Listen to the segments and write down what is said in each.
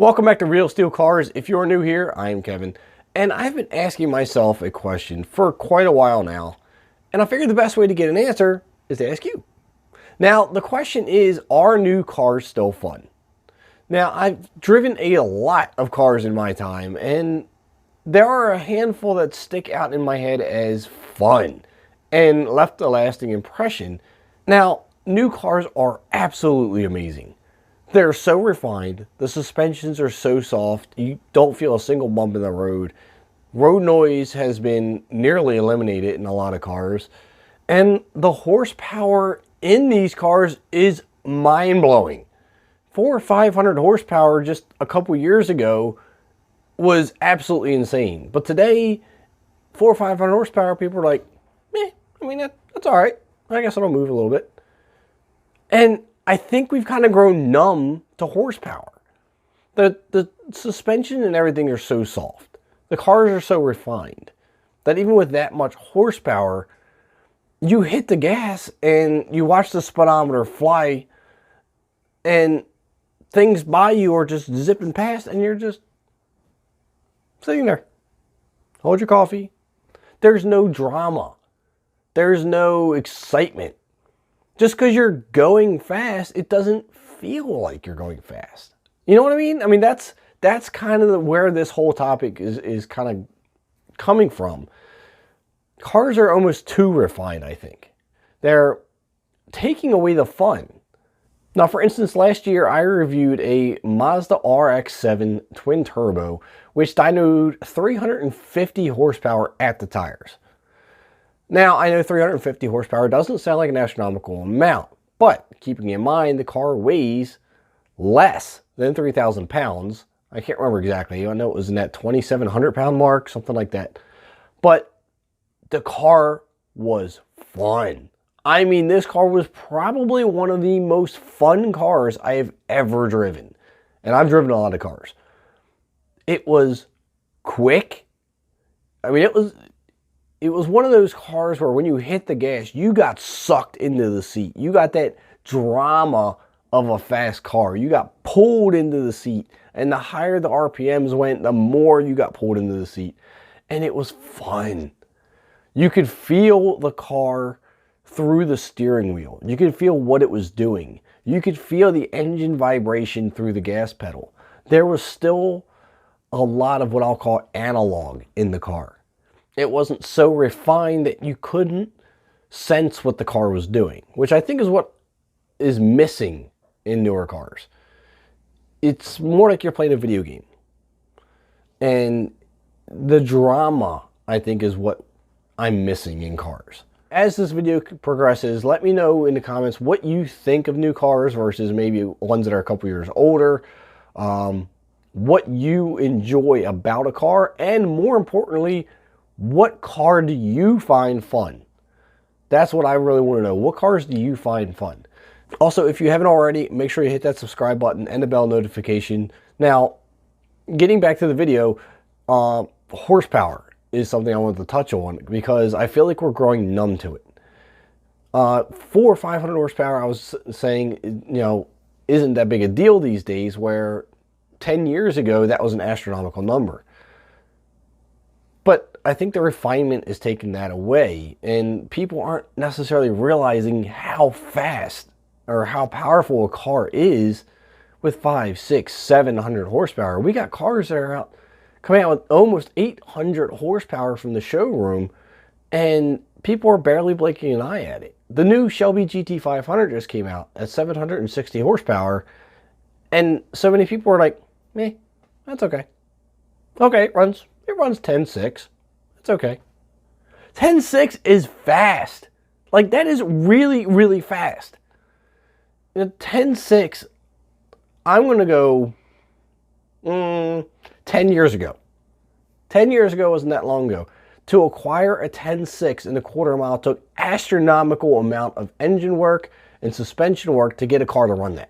Welcome back to Real Steel Cars. If you're new here, I am Kevin, and I've been asking myself a question for quite a while now, and I figured the best way to get an answer is to ask you. Now, the question is, are new cars still fun? Now, I've driven a lot of cars in my time, and there are a handful that stick out in my head as fun and left a lasting impression. Now, new cars are absolutely amazing. They're so refined. The suspensions are so soft. You don't feel a single bump in the road. Road noise has been nearly eliminated in a lot of cars. And the horsepower in these cars is mind-blowing. 400 or 500 horsepower just a couple years ago was absolutely insane. But today, 400 or 500 horsepower, people are like, that's all right. I guess it'll move a little bit. And I think we've kind of grown numb to horsepower. The suspension and everything are so soft. The cars are so refined that even with that much horsepower, you hit the gas and you watch the speedometer fly and things by you are just zipping past and you're just sitting there. Hold your coffee. There's no drama. There's no excitement. Just because you're going fast, it doesn't feel like you're going fast. You know what I mean? I mean, that's kind of where this whole topic is kind of coming from. Cars are almost too refined, I think. They're taking away the fun. Now, for instance, last year I reviewed a Mazda RX-7 twin turbo, which dynoed 350 horsepower at the tires. Now, I know 350 horsepower doesn't sound like an astronomical amount, but keeping in mind the car weighs less than 3,000 pounds. I can't remember exactly. I know it was in that 2,700 pound mark, something like that. But the car was fun. I mean, this car was probably one of the most fun cars I have ever driven. And I've driven a lot of cars. It was quick. I mean, it was one of those cars where when you hit the gas, you got sucked into the seat. You got that drama of a fast car. You got pulled into the seat. And the higher the RPMs went, the more you got pulled into the seat. And it was fun. You could feel the car through the steering wheel. You could feel what it was doing. You could feel the engine vibration through the gas pedal. There was still a lot of what I'll call analog in the car. It wasn't so refined that you couldn't sense what the car was doing, which I think is what is missing in newer cars. It's more like you're playing a video game. And the drama, I think, is what I'm missing in cars. As this video progresses, let me know in the comments what you think of new cars versus maybe ones that are a couple years older. What you enjoy about a car, and more importantly, what car do you find fun? That's what I really want to know. What cars do you find fun? Also, if you haven't already, make sure you hit that subscribe button and the bell notification. Now, getting back to the video, horsepower is something I wanted to touch on because I feel like we're growing numb to it. 400 or 500 horsepower, I was saying, isn't that big a deal these days, where 10 years ago, that was an astronomical number. But I think the refinement is taking that away, and people aren't necessarily realizing how fast or how powerful a car is with 500, 600, 700 horsepower. We got cars that are coming out with almost 800 horsepower from the showroom, and people are barely blinking an eye at it. The new Shelby GT500 just came out at 760 horsepower, and so many people are like, that's okay. Okay, it runs 10.6. It's okay. 10.6 is fast. Like, that is really, really fast. 10.6, I'm going to go 10 years ago. 10 years ago wasn't that long ago. To acquire a 10.6 in a quarter mile took astronomical amount of engine work and suspension work to get a car to run that.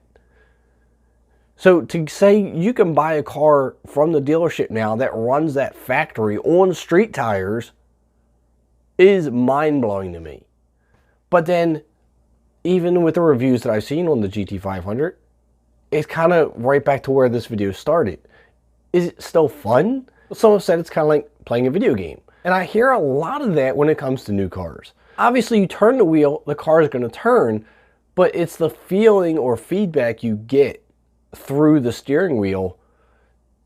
So to say you can buy a car from the dealership now that runs that factory on street tires is mind-blowing to me. But then, even with the reviews that I've seen on the GT500, it's kind of right back to where this video started. Is it still fun? Some have said it's kind of like playing a video game. And I hear a lot of that when it comes to new cars. Obviously, you turn the wheel, the car is going to turn, but it's the feeling or feedback you get through the steering wheel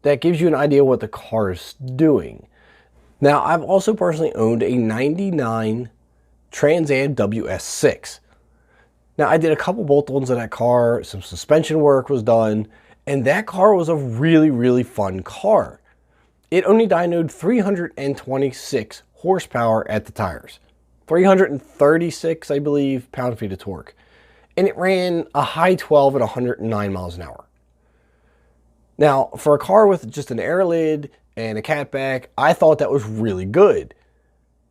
that gives you an idea what the car is doing. Now, I've also personally owned a 99 Trans Am WS6. Now, I did a couple bolt-ons in that car, some suspension work was done, and that car was a really, really fun car. It only dynoed 326 horsepower at the tires. 336, I believe, pound-feet of torque. And it ran a high 12 at 109 miles an hour. Now, for a car with just an air lid and a catback, I thought that was really good.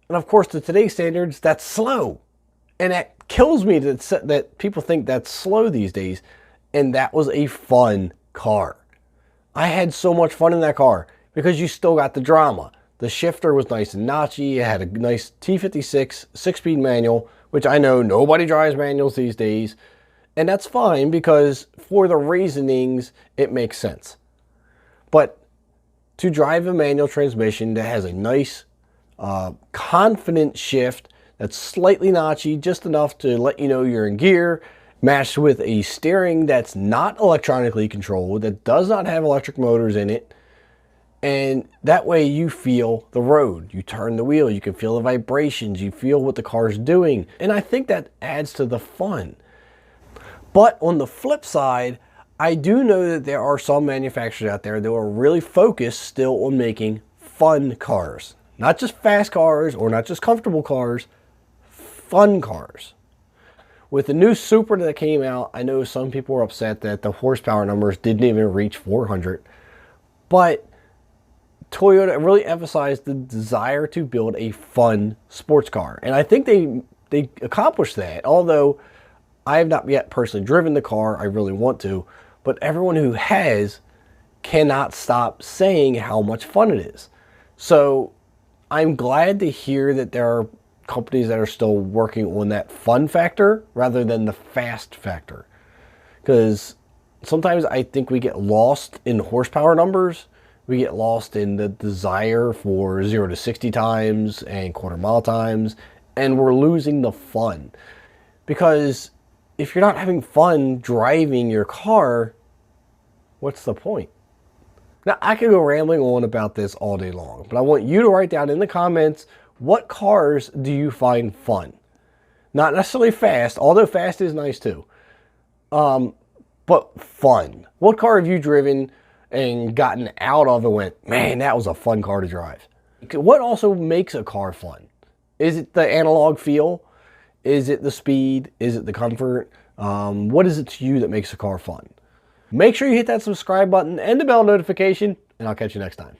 And of course, to today's standards, that's slow. And that kills me that people think that's slow these days. And that was a fun car. I had so much fun in that car because you still got the drama. The shifter was nice and notchy. It had a nice T56 6-speed manual, which I know nobody drives manuals these days. And that's fine because for the reasonings, it makes sense. But to drive a manual transmission that has a nice, confident shift that's slightly notchy, just enough to let you know you're in gear, matched with a steering that's not electronically controlled, that does not have electric motors in it, and that way you feel the road. You turn the wheel, you can feel the vibrations, you feel what the car's doing, and I think that adds to the fun. But on the flip side, I do know that there are some manufacturers out there that are really focused still on making fun cars. Not just fast cars or not just comfortable cars, fun cars. With the new Supra that came out, I know some people were upset that the horsepower numbers didn't even reach 400. But Toyota really emphasized the desire to build a fun sports car. And I think they accomplished that, although I have not yet personally driven the car. I really want to. But everyone who has cannot stop saying how much fun it is. So I'm glad to hear that there are companies that are still working on that fun factor rather than the fast factor. Because sometimes I think we get lost in horsepower numbers. We get lost in the desire for 0 to 60 times and quarter-mile times. And we're losing the fun. Because if you're not having fun driving your car, what's the point? Now, I could go rambling on about this all day long, but I want you to write down in the comments, what cars do you find fun? Not necessarily fast, although fast is nice too. But fun. What car have you driven and gotten out of and went, man, that was a fun car to drive? What also makes a car fun? Is it the analog feel? Is it the speed? Is it the comfort? What is it to you that makes a car fun? Make sure you hit that subscribe button and the bell notification, and I'll catch you next time.